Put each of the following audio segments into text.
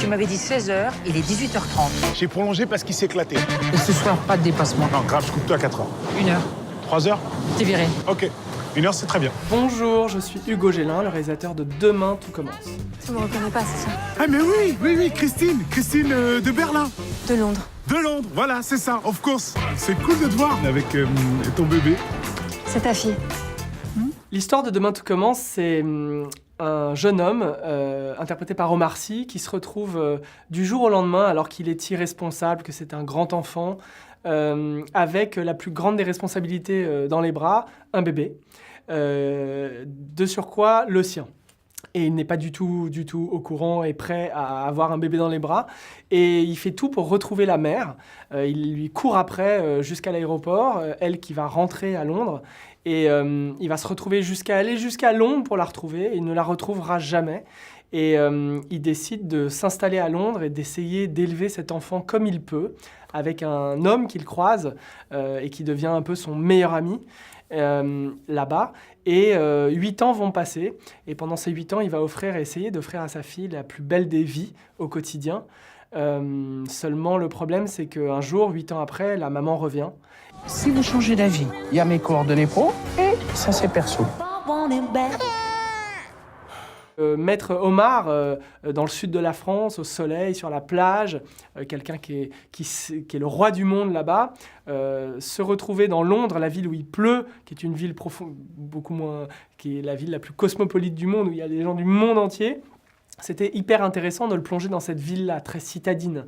Tu m'avais dit 16h, il est 18h30. J'ai prolongé parce qu'il s'est éclaté. Et ce soir, pas de dépassement. Non, grave, je coupe tout à 4 heures. 1 heure. 3 heures? T'es viré. Ok. 1 heure, c'est très bien. Bonjour, je suis Hugo Gélin, le réalisateur de Demain tout commence. Tu me reconnais pas, c'est ça? Ah mais oui, Christine de Berlin. De Londres. De Londres, voilà, c'est ça, of course. C'est cool de te voir avec ton bébé. C'est ta fille. L'histoire de Demain tout commence, c'est un jeune homme, interprété par Omar Sy, qui se retrouve du jour au lendemain, alors qu'il est irresponsable, que c'est un grand enfant, avec la plus grande des responsabilités dans les bras, un bébé. De surcroît, le sien. Et il n'est pas du tout au courant et prêt à avoir un bébé dans les bras. Et il fait tout pour retrouver la mère. Il lui court après jusqu'à l'aéroport, elle qui va rentrer à Londres. Et il va se retrouver aller jusqu'à Londres pour la retrouver. Et il ne la retrouvera jamais. Et il décide de s'installer à Londres et d'essayer d'élever cet enfant comme il peut, avec un homme qu'il croise et qui devient un peu son meilleur ami. Là-bas, et 8 ans vont passer, et pendant ces 8 ans, il va essayer d'offrir à sa fille la plus belle des vies au quotidien. Seulement, le problème, c'est qu'un jour, 8 ans après, la maman revient. Si vous changez d'avis, il y a mes coordonnées pro et ça c'est perso. Maître Omar, dans le sud de la France, au soleil, sur la plage, quelqu'un qui est le roi du monde là-bas, se retrouver dans Londres, la ville où il pleut, qui est une ville beaucoup moins, qui est la ville la plus cosmopolite du monde, où il y a des gens du monde entier. C'était hyper intéressant de le plonger dans cette ville-là, très citadine.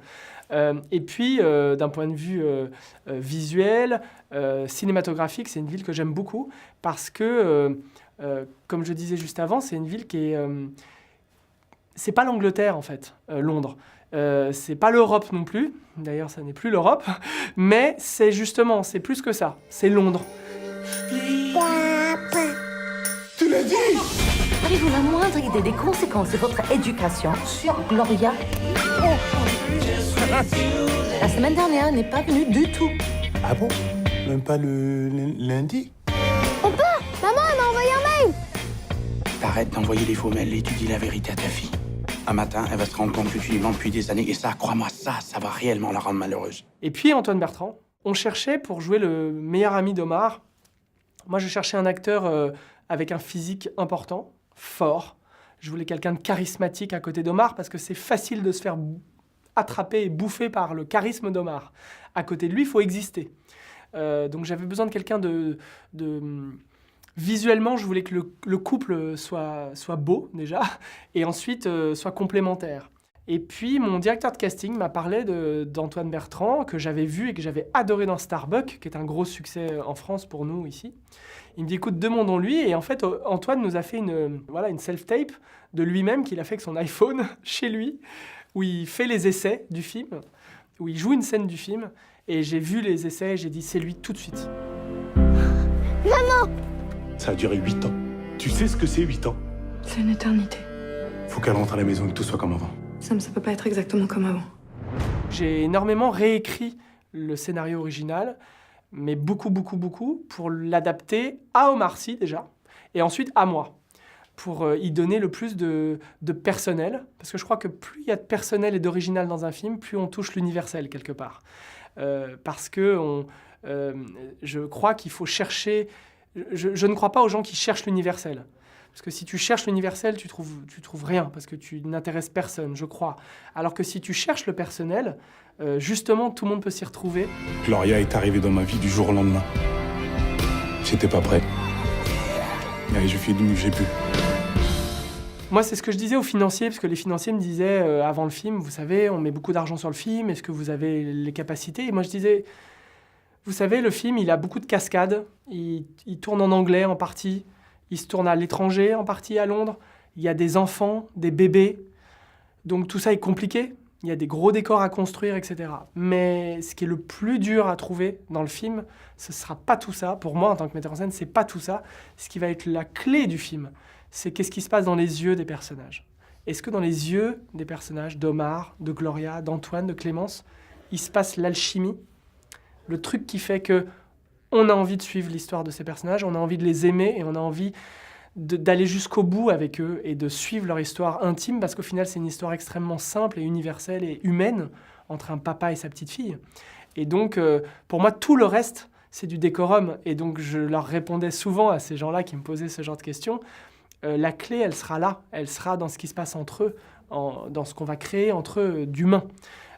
Et puis, d'un point de vue visuel, cinématographique, c'est une ville que j'aime beaucoup parce que, comme je disais juste avant, c'est une ville qui est... c'est pas l'Angleterre, en fait, Londres. C'est pas l'Europe non plus. D'ailleurs, ça n'est plus l'Europe. Mais c'est justement, c'est plus que ça. C'est Londres. Tu l'as dit? Avez-vous la moindre idée des conséquences de votre éducation sur Gloria? La semaine dernière, elle n'est pas venue du tout. Ah bon? Même pas le lundi? Maman, elle m'a envoyé un mail! T'arrêtes d'envoyer des faux mails et tu dis la vérité à ta fille. Un matin, elle va se rendre compte que tu y mens depuis des années et ça, crois-moi, ça va réellement la rendre malheureuse. Et puis, Antoine Bertrand, on cherchait pour jouer le meilleur ami d'Omar. Moi, je cherchais un acteur avec un physique important, fort. Je voulais quelqu'un de charismatique à côté d'Omar parce que c'est facile de se faire attraper et bouffer par le charisme d'Omar. À côté de lui, il faut exister. Donc j'avais besoin de quelqu'un de... Visuellement, je voulais que le couple soit beau, déjà, et ensuite soit complémentaire. Et puis, mon directeur de casting m'a parlé d'Antoine Bertrand, que j'avais vu et que j'avais adoré dans Starbuck, qui est un gros succès en France pour nous, ici. Il me dit, écoute, demandons-lui. Et en fait, Antoine nous a fait une self-tape de lui-même qu'il a fait avec son iPhone, chez lui, où il fait les essais du film, où il joue une scène du film. Et j'ai vu les essais et j'ai dit, c'est lui tout de suite. Maman! Ça a duré 8 ans. Tu sais ce que c'est 8 ans? C'est une éternité. Faut qu'elle rentre à la maison et que tout soit comme avant. Sam, ça peut pas être exactement comme avant. J'ai énormément réécrit le scénario original, mais beaucoup, pour l'adapter à Omar Sy déjà, et ensuite à moi, pour y donner le plus de personnel, parce que je crois que plus il y a de personnel et d'original dans un film, plus on touche l'universel quelque part. Parce que je crois qu'il faut chercher... Je ne crois pas aux gens qui cherchent l'universel. Parce que si tu cherches l'universel, tu trouves rien, parce que tu n'intéresses personne, je crois. Alors que si tu cherches le personnel, justement, tout le monde peut s'y retrouver. Gloria est arrivée dans ma vie du jour au lendemain. J'étais pas prêt. Et je fais du j'ai pu. Moi, c'est ce que je disais aux financiers, parce que les financiers me disaient, avant le film, vous savez, on met beaucoup d'argent sur le film, est-ce que vous avez les capacités? Et moi, je disais, vous savez, le film, il a beaucoup de cascades, il tourne en anglais en partie, il se tourne à l'étranger en partie, à Londres, il y a des enfants, des bébés, donc tout ça est compliqué, il y a des gros décors à construire, etc. Mais ce qui est le plus dur à trouver dans le film, ce ne sera pas tout ça, pour moi en tant que metteur en scène, c'est pas tout ça, ce qui va être la clé du film, c'est qu'est-ce qui se passe dans les yeux des personnages. Est-ce que dans les yeux des personnages, d'Omar, de Gloria, d'Antoine, de Clémence, il se passe l'alchimie, le truc qui fait que on a envie de suivre l'histoire de ces personnages, on a envie de les aimer et on a envie d'aller jusqu'au bout avec eux et de suivre leur histoire intime, parce qu'au final, c'est une histoire extrêmement simple et universelle et humaine entre un papa et sa petite fille. Et donc, pour moi, tout le reste, c'est du décorum. Et donc, je leur répondais souvent à ces gens-là qui me posaient ce genre de questions. La clé, elle sera là. Elle sera dans ce qui se passe entre eux, dans ce qu'on va créer entre eux d'humains.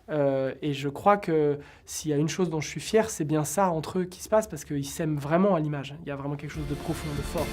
Et je crois que s'il y a une chose dont je suis fier, c'est bien ça entre eux qui se passe, parce qu'ils s'aiment vraiment à l'image. Il y a vraiment quelque chose de profond, de fort.